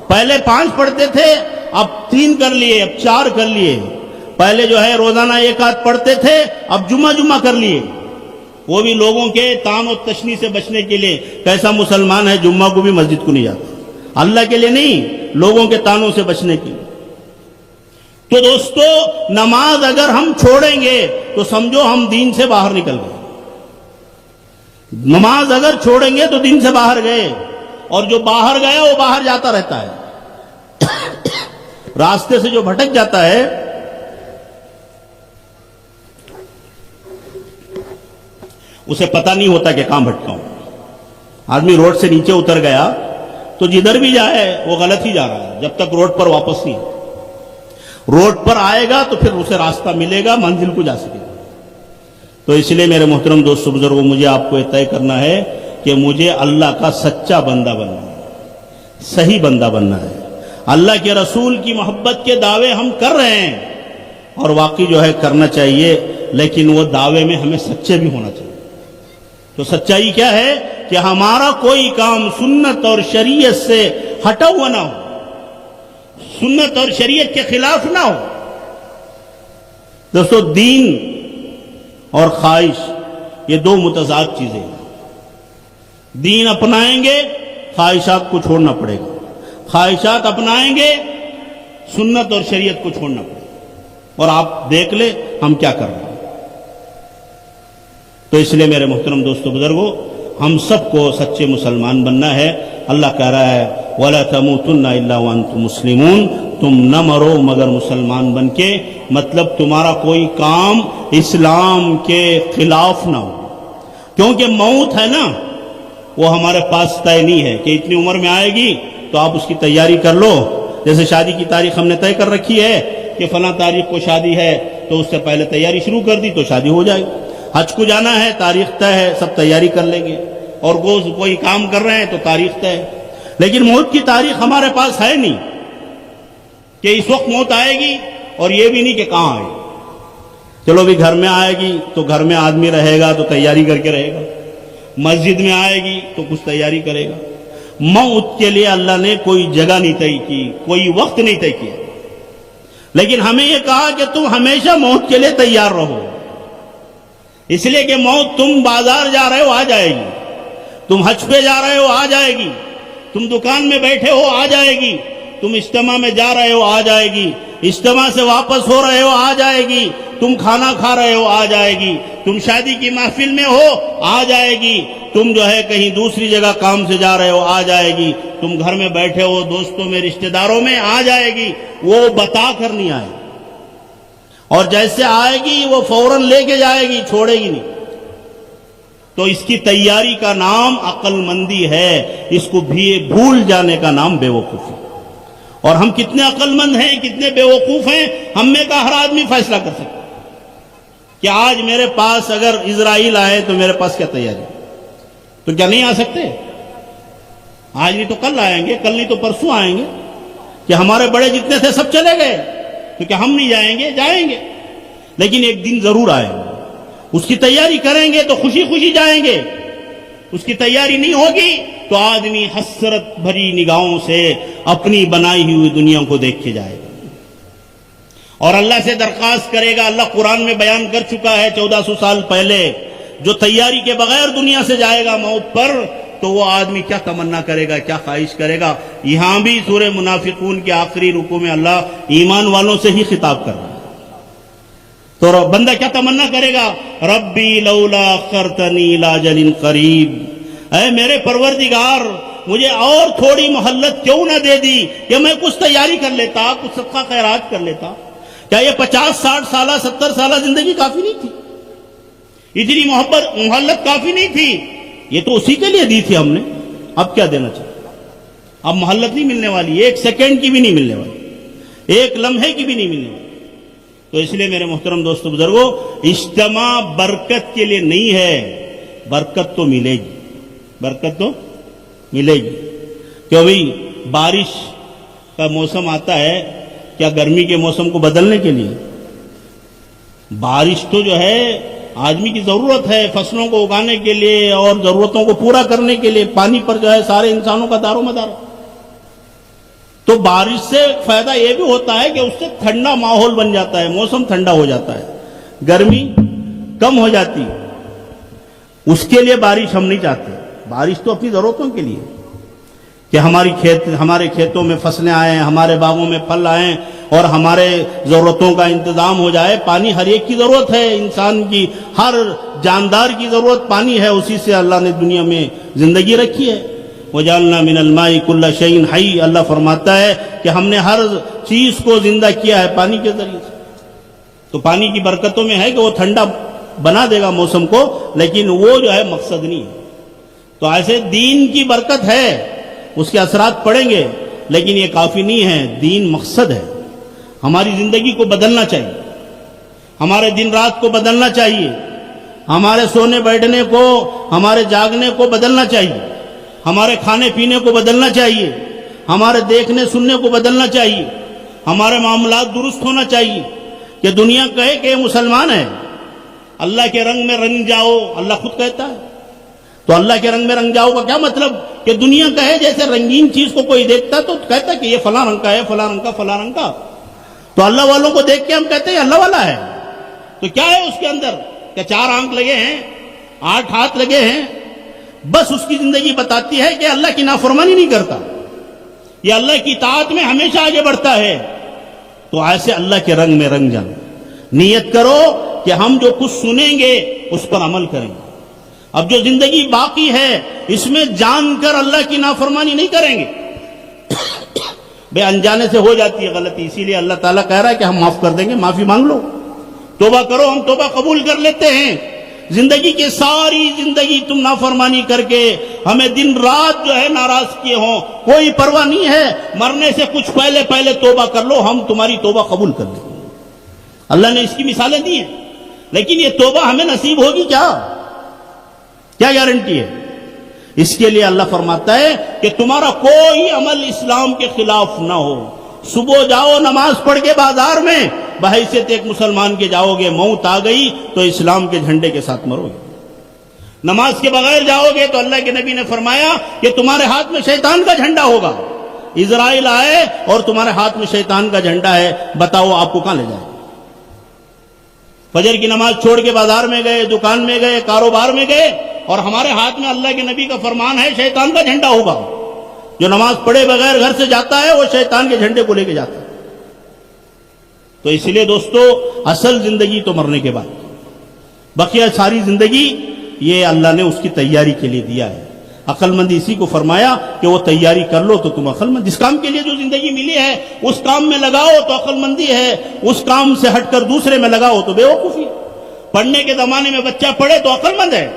پہلے 5 پڑھتے تھے, اب 3 کر لیے, اب 4 کر لیے. پہلے جو ہے روزانہ 1 آدھ پڑھتے تھے, اب جمعہ کر لیے. وہ بھی لوگوں کے تان و تشنی سے بچنے کے لیے. کیسا مسلمان ہے جمعہ کو بھی مسجد کو نہیں جاتا؟ اللہ کے لیے نہیں, لوگوں کے تانوں سے بچنے کے لیے. تو دوستو نماز اگر ہم چھوڑیں گے تو سمجھو ہم دین سے باہر نکل گئے. نماز اگر چھوڑیں گے تو دین سے باہر گئے, اور جو باہر گیا وہ باہر جاتا رہتا ہے. راستے سے جو بھٹک جاتا ہے اسے پتہ نہیں ہوتا کہ کہاں بھٹکا ہوں. آدمی روڈ سے نیچے اتر گیا تو جدھر بھی جائے وہ غلط ہی جا رہا ہے جب تک روڈ پر واپس نہیں. روڈ پر آئے گا تو پھر اسے راستہ ملے گا, منزل کو جا سکے گا. تو اس لیے میرے محترم دوستو بزرگوں, مجھے آپ کو یہ طے کرنا ہے کہ مجھے اللہ کا سچا بندہ بننا ہے, صحیح بندہ بننا ہے. اللہ کے رسول کی محبت کے دعوے ہم کر رہے ہیں اور واقعی جو ہے کرنا چاہیے, لیکن وہ دعوے میں ہمیں سچے بھی ہونا چاہیے. تو سچائی کیا ہے کہ ہمارا کوئی کام سنت اور شریعت سے ہٹا ہوا نہ ہو, سنت اور شریعت کے خلاف نہ ہو. دوستو دین اور خواہش یہ دو متضاد چیزیں ہیں. دین اپنائیں گے خواہشات کو چھوڑنا پڑے گا, خواہشات اپنائیں گے سنت اور شریعت کو چھوڑنا پڑے گا. اور آپ دیکھ لیں ہم کیا کر رہے ہیں. تو اس لیے میرے محترم دوستو بزرگوں, ہم سب کو سچے مسلمان بننا ہے. اللہ کہہ رہا ہے وَلَا تَمُوتُنَّ إِلَّا وَأَنْتُمْ مُسْلِمُونَ, تم نہ مرو مگر مسلمان بن کے. مطلب تمہارا کوئی کام اسلام کے خلاف نہ ہو, کیونکہ موت ہے نا وہ ہمارے پاس طے نہیں ہے کہ اتنی عمر میں آئے گی تو آپ اس کی تیاری کر لو. جیسے شادی کی تاریخ ہم نے طے کر رکھی ہے کہ فلاں تاریخ کو شادی ہے تو اس سے پہلے تیاری شروع کر دی تو شادی ہو جائے گی. حج کو جانا ہے تاریخ طے ہے, سب تیاری کر لیں گے. اور کوئی کام کر رہے ہیں تو تاریخ طے ہے. لیکن موت کی تاریخ ہمارے پاس ہے نہیں کہ اس وقت موت آئے گی, اور یہ بھی نہیں کہ کہاں آئے گی. چلو بھی گھر میں آئے گی تو گھر میں آدمی رہے گا تو تیاری کر کے رہے گا, مسجد میں آئے گی تو کچھ تیاری کرے گا. موت کے لیے اللہ نے کوئی جگہ نہیں طے کی, کوئی وقت نہیں طے کیا, لیکن ہمیں یہ کہا کہ تم ہمیشہ موت کے لیے تیار رہو. اس لیے کہ موت, تم بازار جا رہے ہو آ جائے گی, تم حج پہ جا رہے ہو آ جائے گی, تم دکان میں بیٹھے ہو آ جائے گی, تم اجتماع میں جا رہے ہو آ جائے گی, اجتماع سے واپس ہو رہے ہو آ جائے گی, تم کھانا کھا رہے ہو آ جائے گی, تم شادی کی محفل میں ہو آ جائے گی, تم جو ہے کہیں دوسری جگہ کام سے جا رہے ہو آ جائے گی, تم گھر میں بیٹھے ہو دوستوں میں رشتہ داروں میں آ جائے گی. وہ بتا کر نہیں آئے گی, اور جیسے آئے گی وہ فوراً لے کے جائے گی, چھوڑے گی نہیں. تو اس کی تیاری کا نام عقل مندی ہے, اس کو بھی بھول جانے کا نام بے وقوفی. اور ہم کتنے عقل مند ہیں, کتنے بے وقوف ہیں, ہم میں کا ہر آدمی فیصلہ کر سکتا کہ آج میرے پاس اگر اسرائیل آئے تو میرے پاس کیا تیاری, تو کیا نہیں آ سکتے؟ آج نہیں تو کل آئیں گے, کل نہیں تو پرسوں آئیں گے. کہ ہمارے بڑے جتنے تھے سب چلے گئے تو کیا ہم نہیں جائیں گے؟ جائیں گے, لیکن ایک دن ضرور آئے گا. اس کی تیاری کریں گے تو خوشی خوشی جائیں گے, اس کی تیاری نہیں ہوگی تو آدمی حسرت بھری نگاہوں سے اپنی بنائی ہوئی دنیا کو دیکھ کے جائے گا اور اللہ سے درخواست کرے گا. اللہ قرآن میں بیان کر چکا ہے 1400 سال پہلے, جو تیاری کے بغیر دنیا سے جائے گا موت پر تو وہ آدمی کیا تمنا کرے گا, کیا خواہش کرے گا. یہاں بھی سورہ منافقون کے آخری رکوع میں اللہ ایمان والوں سے ہی خطاب کر رہا ہے. تو بندہ کیا تمنا کرے گا, ربی لولا اخرتنی الی اجل قریب, اے میرے پروردگار مجھے اور تھوڑی مہلت کیوں نہ دے دی کہ میں کچھ تیاری کر لیتا, کچھ صدقہ خیرات کر لیتا. کیا یہ 50-60 سالہ 70 سالہ زندگی کافی نہیں تھی؟ اتنی مہلت کافی نہیں تھی؟ یہ تو اسی کے لیے دی تھی ہم نے, اب کیا دینا چاہیے؟ اب مہلت نہیں ملنے والی, ایک سیکنڈ کی بھی نہیں ملنے والی, ایک لمحے کی بھی نہیں ملنے والی. تو اس لیے میرے محترم دوستو بزرگوں, اجتماع برکت کے لیے نہیں ہے, برکت تو ملے گی, برکت تو ملے گی. کیوں بھئی بارش کا موسم آتا ہے کیا گرمی کے موسم کو بدلنے کے لیے؟ بارش تو جو ہے آدمی کی ضرورت ہے فصلوں کو اگانے کے لیے اور ضرورتوں کو پورا کرنے کے لیے. پانی پر جو ہے سارے انسانوں کا دار و مدار. تو بارش سے فائدہ یہ بھی ہوتا ہے کہ اس سے ٹھنڈا ماحول بن جاتا ہے, موسم ٹھنڈا ہو جاتا ہے, گرمی کم ہو جاتی. اس کے لیے بارش ہم نہیں چاہتے. بارش تو اپنی ضرورتوں کے لیے کہ ہمارے کھیتوں میں فصلیں آئیں, ہمارے باغوں میں پھل آئیں, اور ہمارے ضرورتوں کا انتظام ہو جائے. پانی ہر ایک کی ضرورت ہے, انسان کی, ہر جاندار کی ضرورت پانی ہے. اسی سے اللہ نے دنیا میں زندگی رکھی ہے. وَجَعَلْنَا مِنَ الْمَاءِ كُلَّ شَيْءٍ حَيٍّ. اللہ فرماتا ہے کہ ہم نے ہر چیز کو زندہ کیا ہے پانی کے ذریعے سے. تو پانی کی برکتوں میں ہے کہ وہ ٹھنڈا بنا دے گا موسم کو, لیکن وہ جو ہے مقصد نہیں ہے. تو ایسے دین کی برکت ہے, اس کے اثرات پڑیں گے, لیکن یہ کافی نہیں ہے. دین مقصد ہے. ہماری زندگی کو بدلنا چاہیے, ہمارے دن رات کو بدلنا چاہیے, ہمارے سونے بیٹھنے کو, ہمارے جاگنے کو بدلنا چاہیے, ہمارے کھانے پینے کو بدلنا چاہیے, ہمارے دیکھنے سننے کو بدلنا چاہیے, ہمارے معاملات درست ہونا چاہیے. کہ دنیا کہے کہ یہ مسلمان ہے, اللہ کے رنگ میں رنگ جاؤ, اللہ خود کہتا ہے. تو اللہ کے رنگ میں رنگ جاؤ کا کیا مطلب؟ کہ دنیا کہے جیسے رنگین چیز کو کوئی دیکھتا تو کہتا کہ یہ فلاں رنگ کا ہے, فلاں رنگ کا, فلاں رنگ کا. تو اللہ والوں کو دیکھ کے ہم کہتے ہیں اللہ والا ہے. تو کیا ہے اس کے اندر؟ کہ 4 آنکھ لگے ہیں, 8 ہاتھ لگے ہیں, بس اس کی زندگی بتاتی ہے کہ اللہ کی نافرمانی نہیں کرتا, یہ اللہ کی اطاعت میں ہمیشہ آگے بڑھتا ہے. تو ایسے اللہ کے رنگ میں رنگ جانا. نیت کرو کہ ہم جو کچھ سنیں گے اس پر عمل کریں گے. اب جو زندگی باقی ہے اس میں جان کر اللہ کی نافرمانی نہیں کریں گے. بے انجانے سے ہو جاتی ہے غلطی, اسی لیے اللہ تعالیٰ کہہ رہا ہے کہ ہم معاف کر دیں گے, معافی مانگ لو, توبہ کرو. ہم توبہ قبول کر لیتے ہیں. زندگی کی ساری زندگی تم نافرمانی کر کے ہمیں دن رات جو ہے ناراض کیے ہوں, کوئی پرواہ نہیں ہے. مرنے سے کچھ پہلے توبہ کر لو, ہم تمہاری توبہ قبول کر دیں گے. اللہ نے اس کی مثالیں دی ہیں, لیکن یہ توبہ ہمیں نصیب ہوگی کیا گارنٹی ہے؟ اس کے لیے اللہ فرماتا ہے کہ تمہارا کوئی عمل اسلام کے خلاف نہ ہو. صبح جاؤ نماز پڑھ کے بازار میں, بحیثیت ایک مسلمان کے جاؤ گے, موت آ گئی تو اسلام کے جھنڈے کے ساتھ مرو گے. نماز کے بغیر جاؤ گے تو اللہ کے نبی نے فرمایا کہ تمہارے ہاتھ میں شیطان کا جھنڈا ہوگا. اسرائیل آئے اور تمہارے ہاتھ میں شیطان کا جھنڈا ہے, بتاؤ آپ کو کہاں لے جائے؟ فجر کی نماز چھوڑ کے بازار میں گئے, دکان میں گئے, کاروبار میں گئے, اور ہمارے ہاتھ میں اللہ کے نبی کا فرمان ہے شیطان کا جھنڈا ہوگا. جو نماز پڑھے بغیر گھر سے جاتا ہے وہ شیطان کے جھنڈے کو لے کے جاتا ہے. تو اس لیے دوستو, اصل زندگی تو مرنے کے بعد, بقیہ ساری زندگی یہ اللہ نے اس کی تیاری کے لیے دیا ہے. عقل مندی اسی کو فرمایا کہ وہ تیاری کر لو تو تم عقل مند. جس کام کے لیے جو زندگی ملی ہے اس کام میں لگاؤ تو عقل مندی ہے, اس کام سے ہٹ کر دوسرے میں لگاؤ تو بے وقوفی. پڑھنے کے زمانے میں بچہ پڑھے تو عقل مند ہے,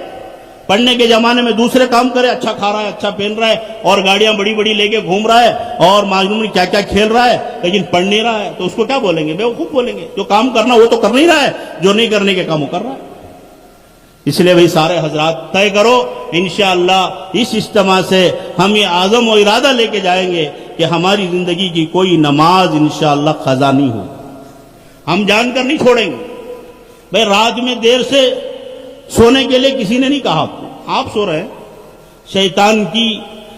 پڑھنے کے زمانے میں دوسرے کام کرے, اچھا کھا رہا ہے, اچھا پہن رہا ہے, اور گاڑیاں بڑی بڑی لے کے گھوم رہا ہے, اور معلوم نہیں کیا کیا کھیل رہا ہے, لیکن پڑھ نہیں رہا ہے, تو اس کو کیا بولیں گے؟ بیوقوف بولیں گے. جو کام کرنا وہ تو کر نہیں رہا ہے, جو نہیں کرنے کے کام وہ کر رہا ہے. اس لیے بھائی سارے حضرات طے کرو, انشاءاللہ اس اجتماع سے ہم یہ عزم و ارادہ لے کے جائیں گے کہ ہماری زندگی کی کوئی نماز انشاءاللہ قضا نہیں ہو. ہم جان کر نہیں چھوڑیں گے. بھائی رات میں دیر سے سونے کے لیے کسی نے نہیں کہا آپ کو, آپ سو رہے ہیں, شیطان کی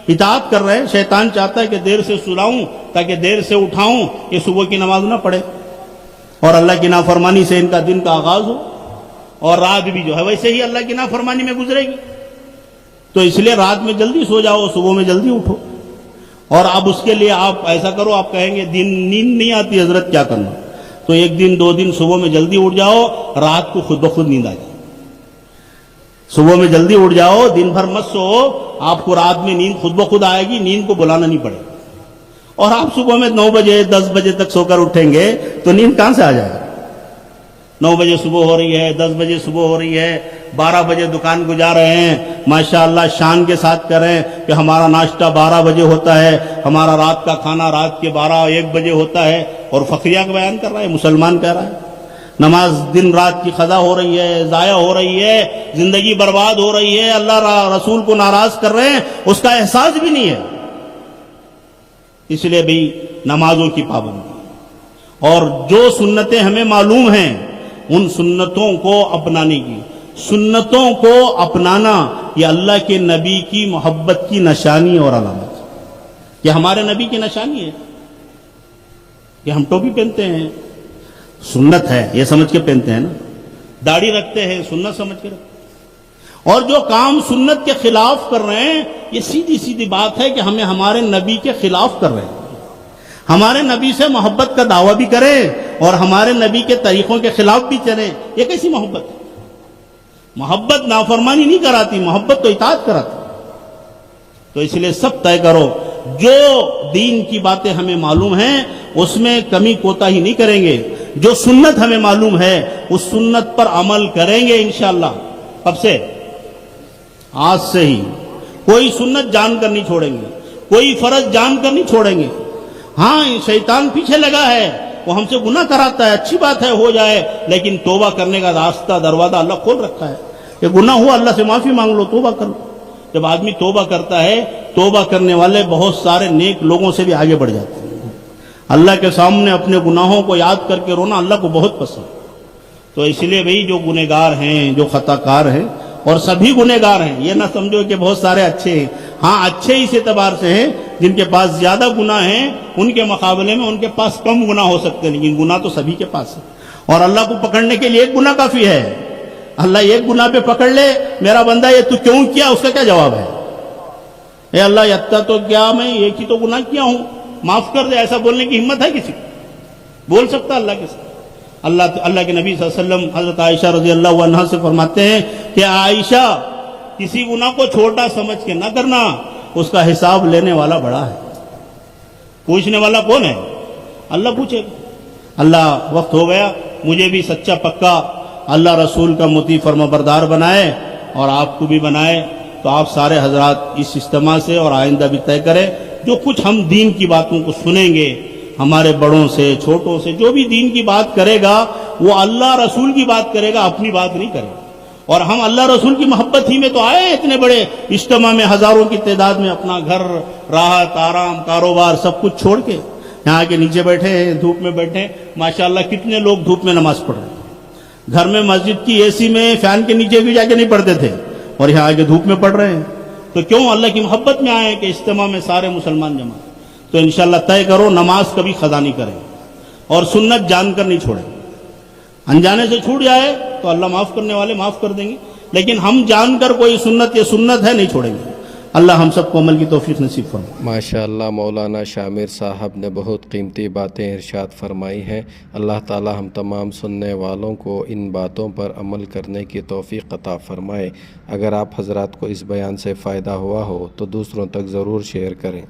اطاعت کر رہے ہیں. شیطان چاہتا ہے کہ دیر سے سلاؤں تاکہ دیر سے اٹھاؤں کہ صبح کی نماز نہ پڑھے, اور اللہ کی نافرمانی سے ان کا دن کا آغاز ہو, اور رات بھی جو ہے ویسے ہی اللہ کی نافرمانی میں گزرے گی. تو اس لیے رات میں جلدی سو جاؤ, صبح میں جلدی اٹھو. اور اب اس کے لیے آپ ایسا کرو, آپ کہیں گے نیند نہیں آتی حضرت, کیا کرنا؟ تو 1 دن 2 دن صبح میں جلدی اٹھ جاؤ, رات کو خود بخود نیند آ جائے. صبح میں جلدی اٹھ جاؤ, دن بھر مت سو, آپ کو رات میں نیند خود بخود آئے گی, نیند کو بلانا نہیں پڑے گا. اور آپ صبح میں 9 بجے 10 بجے تک سو کر اٹھیں گے تو نیند کہاں سے آ جائے گا؟ 9 بجے صبح ہو رہی ہے, 10 بجے صبح ہو رہی ہے, 12 بجے دکان کو جا رہے ہیں, ماشاءاللہ شان کے ساتھ کریں کہ ہمارا ناشتہ 12 بجے ہوتا ہے, ہمارا رات کا کھانا رات کے 12-1 بجے ہوتا ہے, اور فخریہ کا بیان کر رہا ہے, مسلمان کہہ رہا ہے نماز دن رات کی قضا ہو رہی ہے, ضائع ہو رہی ہے, زندگی برباد ہو رہی ہے, اللہ رسول کو ناراض کر رہے ہیں, اس کا احساس بھی نہیں ہے. اس لیے بھی نمازوں کی پابندی, اور جو سنتیں ہمیں معلوم ہیں ان سنتوں کو اپنانے کی. سنتوں کو اپنانا یہ اللہ کے نبی کی محبت کی نشانی اور علامت. یہ ہمارے نبی کی نشانی ہے کہ ہم ٹوپی پہنتے ہیں, سنت ہے یہ سمجھ کے پہنتے ہیں نا. داڑھی رکھتے ہیں, سنت سمجھ کے رکھتے ہیں. اور جو کام سنت کے خلاف کر رہے ہیں یہ سیدھی سیدھی بات ہے کہ ہمیں ہمارے نبی کے خلاف کر رہے ہیں. ہمارے نبی سے محبت کا دعویٰ بھی کریں اور ہمارے نبی کے طریقوں کے خلاف بھی چلیں. یہ کیسی محبت ہے؟ محبت نافرمانی نہیں کراتی، محبت تو اطاعت کراتی. تو اس لیے سب طے کرو، جو دین کی باتیں ہمیں معلوم ہیں اس میں کمی کوتاہی نہیں کریں گے. جو سنت ہمیں معلوم ہے اس سنت پر عمل کریں گے انشاءاللہ. کب سے؟ آج سے ہی. کوئی سنت جان کر نہیں چھوڑیں گے، کوئی فرض جان کر نہیں چھوڑیں گے. ہاں شیطان پیچھے لگا ہے، وہ ہم سے گناہ کراتا ہے، اچھی بات ہے ہو جائے، لیکن توبہ کرنے کا راستہ دروازہ اللہ کھول رکھا ہے کہ گناہ ہوا اللہ سے معافی مانگ لو، توبہ کر لو. جب آدمی توبہ کرتا ہے، توبہ کرنے والے بہت سارے نیک لوگوں سے بھی آگے بڑھ جاتے ہیں. اللہ کے سامنے اپنے گناہوں کو یاد کر کے رونا اللہ کو بہت پسند. تو اس لیے بھئی جو گنہگار ہیں، جو خطا کار ہیں، اور سبھی گنہگار ہیں، یہ نہ سمجھو کہ بہت سارے اچھے ہیں. ہاں اچھے اس اعتبار سے ہیں جن کے پاس زیادہ گناہ ہیں، ان کے مقابلے میں ان کے پاس کم گناہ ہو سکتے ہیں، لیکن گناہ تو سبھی کے پاس ہے. اور اللہ کو پکڑنے کے لیے ایک گناہ کافی ہے. اللہ ایک گناہ پہ پکڑ لے، میرا بندہ یہ تو کیوں کیا، اس کا کیا جواب ہے؟ اے اللہ یتّا تو کیا، میں ایک ہی تو گناہ کیا ہوں، معاف کر دے. ایسا بولنے کی ہمت ہے کسی کو؟ بول سکتا اللہ کے ساتھ؟ اللہ کے نبی صلی اللہ علیہ وسلم حضرت عائشہ رضی اللہ عنہا سے فرماتے ہیں کہ عائشہ، کسی گناہ کو چھوٹا سمجھ کے نہ کرنا، اس کا حساب لینے والا بڑا ہے. پوچھنے والا کون ہے؟ اللہ پوچھے. اللہ وقت ہو گیا، مجھے بھی سچا پکا اللہ رسول کا مطیع فرما بردار بنائے اور آپ کو بھی بنائے. تو آپ سارے حضرات اس اجتماع سے اور آئندہ بھی طے کریں، جو کچھ ہم دین کی باتوں کو سنیں گے، ہمارے بڑوں سے چھوٹوں سے جو بھی دین کی بات کرے گا وہ اللہ رسول کی بات کرے گا، اپنی بات نہیں کرے گا. اور ہم اللہ رسول کی محبت ہی میں تو آئے اتنے بڑے اجتماع میں، ہزاروں کی تعداد میں، اپنا گھر، راحت، آرام، کاروبار سب کچھ چھوڑ کے یہاں کے نیچے بیٹھے ہیں، دھوپ میں بیٹھے ہیں. ماشاءاللہ کتنے لوگ دھوپ میں نماز پڑھ رہے ہیں. گھر میں مسجد کی اے سی میں فین کے نیچے بھی جا کے نہیں پڑھتے تھے اور یہاں آ کے دھوپ میں پڑھ رہے ہیں. تو کیوں اللہ کی محبت میں آئے کہ اجتماع میں سارے مسلمان جمع. تو انشاءاللہ طے کرو نماز کبھی قضا نہیں کریں اور سنت جان کر نہیں چھوڑیں. انجانے سے چھوٹ جائے تو اللہ معاف کرنے والے معاف کر دیں گے، لیکن ہم جان کر کوئی سنت یہ سنت ہے نہیں چھوڑیں گے. اللہ ہم سب کو عمل کی توفیق نصیب فرمائے. ماشاءاللہ مولانا شامر صاحب نے بہت قیمتی باتیں ارشاد فرمائی ہیں. اللہ تعالی ہم تمام سننے والوں کو ان باتوں پر عمل کرنے کی توفیق عطا فرمائے. اگر آپ حضرات کو اس بیان سے فائدہ ہوا ہو تو دوسروں تک ضرور شیئر کریں.